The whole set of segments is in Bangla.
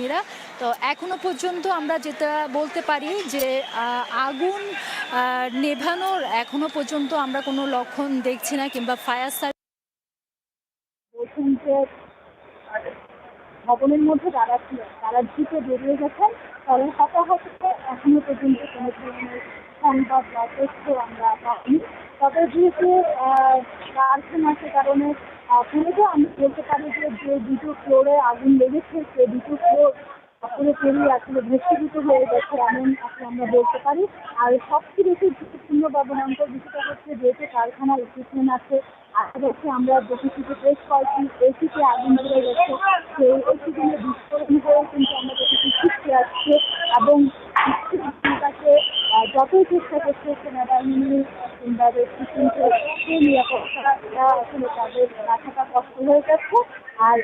কর্মীরা। তো এখনো পর্যন্ত আমরা যেটা বলতে পারি যে আগুন নেভানোর এখনো পর্যন্ত আমরা কোনো লক্ষণ দেখছি না, কিংবা ফায়ার বলছেন যে ভবনের মধ্যে যারা ছিলেন তারা দ্রুত বেরিয়ে গেছেন। তবে হতাহতকে এখনো পর্যন্ত কোনো ধরনের সংবাদ বা তথ্য আমরা পাইনি। তবে যেহেতু কারখানা, সে কারণে মূলত আমি বলতে পারি যে দুটো ফ্লোরে আগুন লেগেছে, সে দুটো ফ্লোর পুরোপুরি আসলে ভস্মীভূত হয়ে গেছে, এমন আসলে আমরা বলতে পারি। আর সবচেয়ে বেশি ঝুঁকিপূর্ণ বা ভয়ঙ্কর বিষয়টা হচ্ছে যেহেতু কারখানার ইকুইপমেন্ট আছে, আশেপাশে আমরা দেখেছি যে বেশ কয়েকটি এসিতে আগুন ধরে গেছে। সেই এসিগুলো বিস্ফোরণ হয়ে কিন্তু আমরা দেখেছি ছিটকে আসছে, এবং তাকে যতই চেষ্টা করছে সেনাবাহিনী কিংবা কিন্তু সেই নিরাপত্তাটা আসলে তাদের রাখাটা কষ্ট হয়ে যাচ্ছে। আর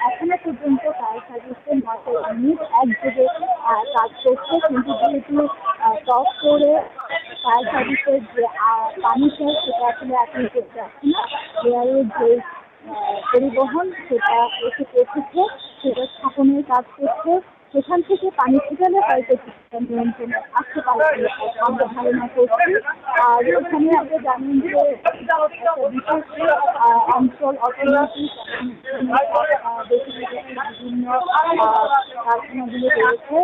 এখনো পর্যন্ত ফায়ার সার্ভিসের মাত্র ইউনিট একযোগে কাজ করছে, কিন্তু যেহেতু টপ ফ্লোরে ফায়ার সার্ভিসের যে পানিটা সেটা আসলে এখন করতে আসছে না, এয়ারের যে পরিবহন সেটা এসে পৌঁছেছে, সেটা স্থাপনের কাজ করছে। সেখান থেকে পানি ছিটালে হয়তো কিছুটা নিয়ন্ত্রণে আসতে পারে আমরা ধারণা করছি। আর এখানে আপনি জানেন যে একটা বিশেষ অঞ্চল অর্থনীতি বিভিন্ন কারখানাগুলো রয়েছে।